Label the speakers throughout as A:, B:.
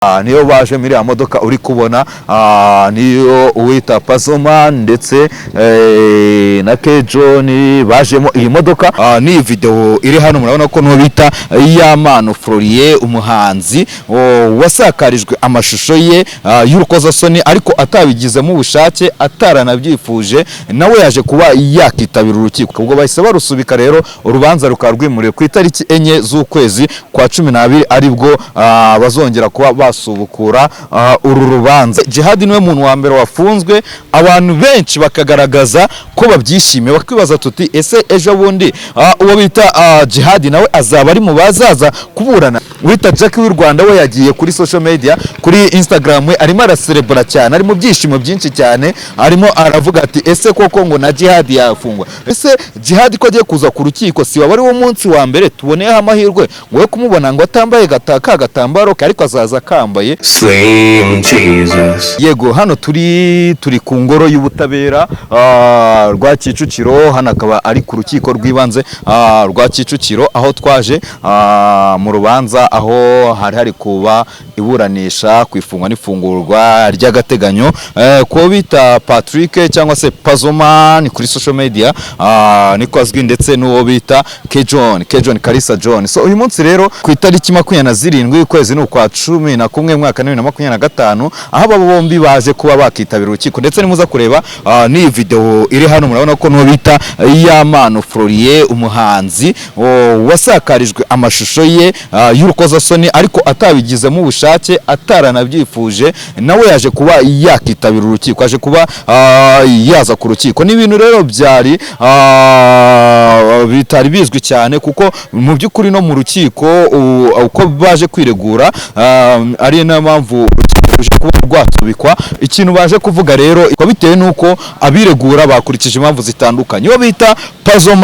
A: niyo baje muri ya modoka uri kubona niyo uwita Pazzo ndetse na Kejoni bajemo iyi modoka. Ni video iri hano murabona ko no bita Yampano umuhanzi wasakarijwe amashusho ye y'urukozasoni ariko atabigizemo ubushake ataranabyifuje nawe yaje kuba yakitabira urukiko. Ubwo bahise barusubika rero urubanza rukarwimuriye ku itariki 4 z'ukwezi kwa 12 aribwo bazongera kuba basubukura uru rubanza. Djihadi niwe muntu wa mbere wafunzwe, abantu benshi bakagaragaza ko babyishimiye bakwibaza tuti ese ejo bundi uwo bita Djihadi nawe azaba ari mu bazaza kuburana. Wita Jack w'u Rwanda we yagiye kuri social media kuri Instagram we arimo aracelebra cyane, ari mu byishimo byinshi cyane, arimo aravuga ati ese koko ngo na Djihadi yafungwa, ese Djihadi ko agiye kuza ku rukiko si wari wo munsi wa mbere tuboneyeho amahirwe ngo kumubona ngo atambaye gatambaro ariko azaza kambaye Slim Jesus. Yego hano turi ku ngoro y'ubutabera rwa Kicukiro, hano akaba ari ku rukiko rw'ibanze rwa Kicukiro aho twaje mu rubanza aho hari kuba iburanisha ku ifungwa n'ifungurwa ry'agateganyo ko bita Patrick cyangwa se Pazzo kuri social media niko azwi, ndetse n'uwo bita Kejoni Kalisa John. So uyu munsi rero ku itariki 27 ukwezi n'ukwa 11 mwaka 2025 aho aba bombi baje kuba bakitabira urukiko, ndetse nimuza kureba ni video iri hano murabona ko no bita Yampano umuhanzi wasakarijwe amashusho ye y'urukozasoni ariko atabigizemo ubushake ataranabyifuje nawe yaje kuba yakitabira urukiko, aje kuba yaza ku rukiko. Ni ibintu rero byari bitari bizwi cyane kuko mu by'ukuri no mu rukiko uko baje kwiregura ari na mpamvu kuba rwatubikwa. Ikintu baje kuvuga rero bitewe nuko abiregura bakurikije impamvu zitandukanye. Uwo bita Pazzo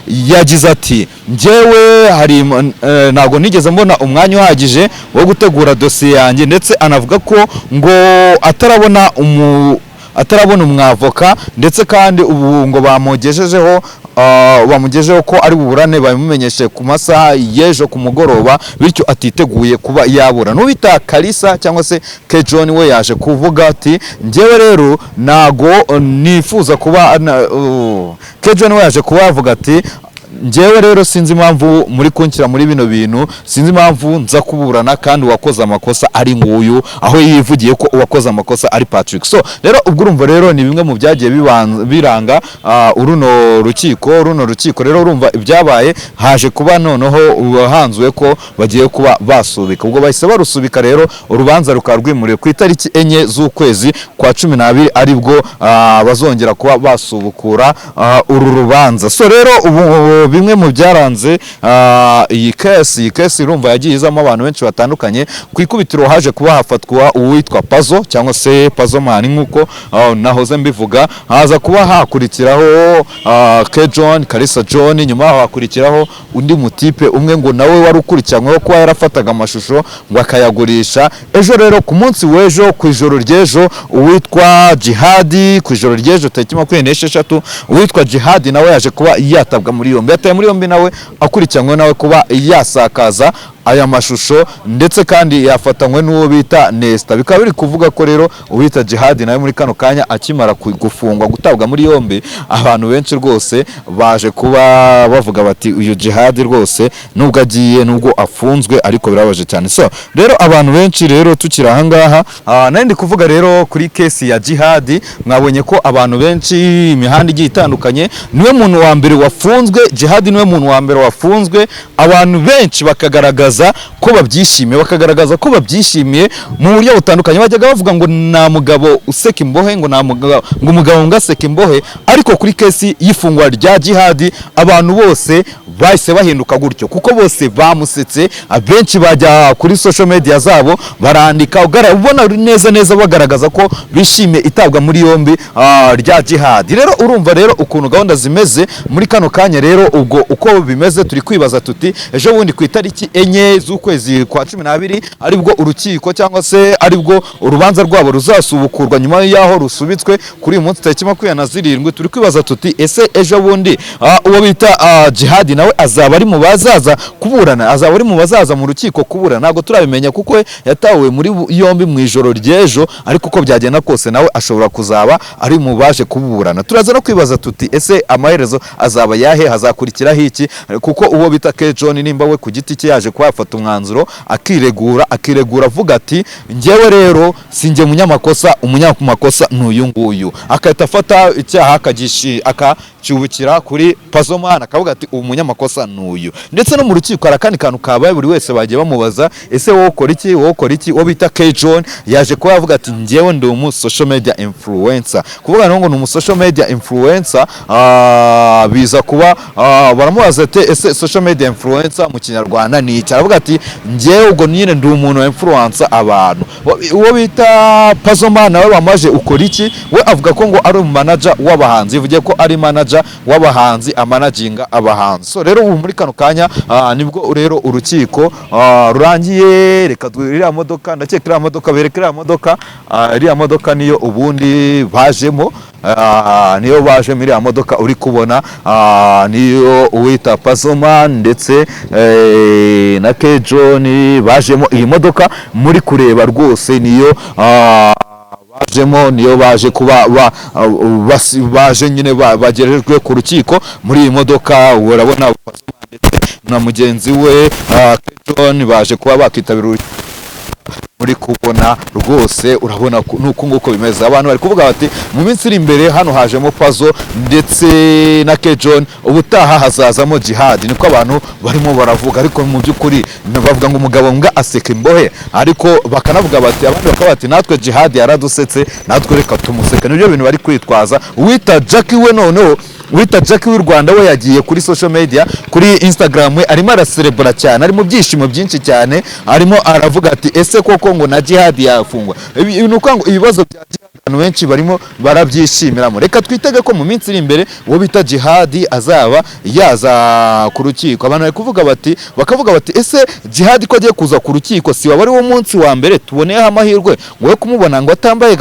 A: yagize ati njyewe hari nago nigeze mbona umwanya uhagije wo gutegura dosiye yanjye, ndetse anavuga ko ngo atarabona umwavoka, ndetse kandi ubu ngo bamugejejeho ko ari buburane bamumenyeshe ku masaha y'ejo ku mugoroba, bityo atiteguye kuba yabura. N'ubita Kalisa cyangwa se Kejoni we yaje kuvuga ati njyewe rero nago nifuza kuba Kejoni we yaje kuba avuga ati njyewe rero sinzi impamvu muri kunshyira muri bino bintu, sinzi impamvu nza kuburana kandi wakoze amakosa ari nguyu, aho yivugiye ko uwakoze amakosa ari Patrick. So rero ubwo urumva rero ni bimwe mu byagiye biranga runo rukiko rero urumva ibyabaye haje kuba noneho uhanzwe ko bagiye kuba basubika. Ubwo bahise barusubika rero urubanza rukarwimuriye ku itariki 4 z'ukwezi kwa 12 aribwo bazongera kuba basubukura uru rubanza. So rero ubu bimwe mu byaranze iyi kesi urumva yagiye izamo abantu benshi batandukanye. Ku ikubitiro haje kuba hafatwa uwitwa Pazzo cyangwa se Pazzo nkuko nahoze mbivuga, haza kuba hakurikiraho Kejoni Kalisa John, nyuma hakurikiraho undi mutipe umwe ngo nawe wari ukurikiranyweho kuba yarafataga amashusho ngo akayagurisha. Ejo rero ku munsi w'ejo ku ijoro ry'ejo uwitwa Djihadi, ku ijoro ry'ejo tariki 26 uwitwa Djihadi nawe yaje kuba yatabwa muri yombi. Yataye muri yombi nawe akurikiranywe nawe kuba yasakaza aya mashusho, ndetse kandi yafatanywe n'uwo bita Nesta. Bikaba biri kuvuga ko rero uwita Djihadi nawe muri kano kanya akimara gufungwa gutabwa muri yombi, abantu benshi rwose baje kuba bavuga bati uyu Djihadi rwose nubwo agiye nubwo afunzwe ariko birabaje cyane. So rero abantu benshi rero tukira aha ngaha nari ndi kuvuga rero kuri kesi ya Djihadi, mwabonye ko abantu benshi imihanda igiye itandukanye niwe muntu wa mbere wafunzwe. Djihadi niwe muntu wa mbere wafunzwe, abantu benshi bakagaragaza ko babyishimiye mu buryo butandukanye. Bajyaga bavuga ngo nta mugabo useka imbohe, ngo umugabo ngaseka imbohe, ariko kuri kesi y'ifungwa rya Djihadi abantu bose bahise bahinduka gutyo kuko bose bamusetse. Abenshi bajya kuri social media zabo barandika ubona neza bagaragaza ko bishimiye itabwa muri yombi rya Djihadi. Rero urumva rero ukuntu gahunda zimeze muri kano kanya rero ubwo uko bimeze turi kwibaza tuti ejo bundi ku itariki 4 enye z'ukwezi kwa 12 aribwo urukiko cyangwa se aribwo urubanza rwabo ruzasubukurwa nyuma yaho rusubitswe kuri uyu munsi tariki 27. Turi kwibaza tuti ese ejo bundi uwo bita Djihadi nawe azaba ari mu bazaza kuburana, azaba ari mu bazaza mu rukiko kuburana? Ntabwo turabimenya kuko yatawe muri yombi mu ijoro ry'ejo, ariko uko byagenda kose nawe ashobora kuzaba ari mu baje kuburana. Turaza no kwibaza tuti ese amaherezo azaba yahe, hazakurikiraho iki? Kuko uwo bita John nimba we ku giti cye yaje kwafata umwanzuro akiregura avuga ati njyewe rero sinjye umunyamakosa n'uyu nguyu, akahita afata icyaha akacyubukira kuri Pazzo akavuga ati umunyamakosa n'uyu. Ndetse no mu rukiko hari akandi kantu kabaye, buri wese bagiye bamubaza ese wowe ukora iki? Uwo bita John yaje kuba yavuga ati njyewe ndi umu social media influencer. Kuvuga ngo ni umu social media influencer, biza kuba baramubaza ati ese social media influencer mu kinyarwanda ni iki? Aravuga ati njyewe ubwo nyine ndi umuntu influencer abantu. Uwo bita Pazzo nawe wamaje ukora iki? We avuga ko ngo ari manager w'abahanzi, bivuye ko ari manager w'abahanzi, amanaginga abahanzi. So rero ubu muri kano kanya nibwo rero urukiko rurangiye. Reka iriya modoka, ndakeka iriya modoka berekera iriya modoka niyo ubundi bajemo, niyo baje muri iriya modoka uri kubona, niyo uwita Pazzo ndetse na John bajemo. Iyi modoka muri kureba rwose niyo bajemo, niyo baje kuba baje nyine bagerejwe ku rukiko. Muri iyi modoka urabona ndetse na mugenzi we John baje kuba bakitabira muri kubona rwose. Urabona nuko nguko bimeze. Abantu bari kuvuga bati mu minsi iri imbere hano hajemo Pazzo ndetse na John, ubutaha hazazamo Djihadi, niko abantu barimo baravuga. Ariko mu by'ukuri bavuga ngo umugabo mbwa aseka imbohe, ariko bakanavuga bati abandi bakaba bati natwe Djihadi yaradusetse, natwe reka tumuseka. Nibyo bintu bari kwitwaza. Uwita Jackie we noneho wita Jackie w'u Rwanda we yagiye kuri social media, kuri Instagram we arimo araserebura cyane, ari mu byishimo byinshi cyane, arimo aravuga ati ese koko ngo na Djihadi yafungwa. Nuko ngo ibibazo bya abantu benshi barimo barabyishimiramo. Reka twitege ko mu minsi iri imbere uwo bita Djihadi azaba yaza ku rukiko. Abantu bakavuga bati ese Djihadi ko agiye kuza ku rukiko si waba ari wo munsi wa mbere tuboneyeho amahirwe ngo we kumubona ngo atambaye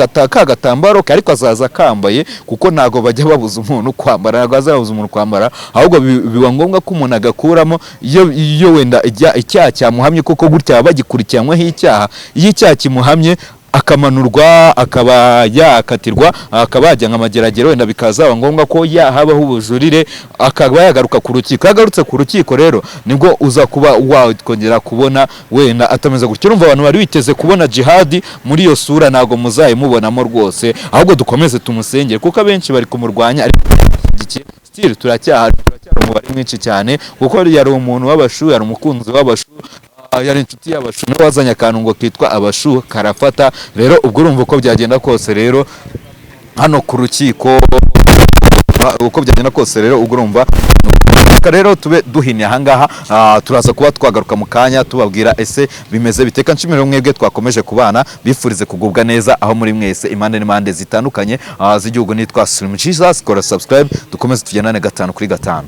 A: gatambaro ke, ariko azaza kambaye, kuko ntago bajya babuza umuntu kwambara, ntago azabuza umuntu kwambara, ahubwo biba ngombwa ko umuntu agakuramo iyo wenda icyaha cyamuhamye, kuko gutya bagikurikiranyweho icyaha. Iyo icyaha kimuhamye akamanurwa, akaba yakatirwa, akaba yajya nk'amageragere, wenda bikazaba ngombwa ko yahabaho ubujurire, akaba yagaruka ku rukiko. Yagarutse ku rukiko rero nibwo uza kuba wakongera kubona wenda atameze gutyo. Urumva abantu bari biteze kubona Djihadi muri iyo sura, ntago muzayimubonamo rwose, ahubwo dukomeze tumusengere, kuko abenshi bari kumurwanya, ariko still turacyari umubare mwinshi cyane, kuko yari umuntu w'abashu, yari umukunzi w'abashu, yari inshuti y'abashu, nawe wazanye akantu ngo kitwa abashu karafata. Rero ubwo urumva uko byagenda kose rero hano ku rukiko, uko byagenda kose rero ubwo urumva rero tube duhinnye ahangaha. Turaza kuba twagaruka mu kanya tubabwira ese bimeze biteka. Nshimire mwebwe twakomeje kubana, bifurize kugubwa neza aho muri mwese impande n'impande zitandukanye z'igihugu. Nitwa Slim Jesus, kora subscribe dukomeze tugendane 5 kuri 5.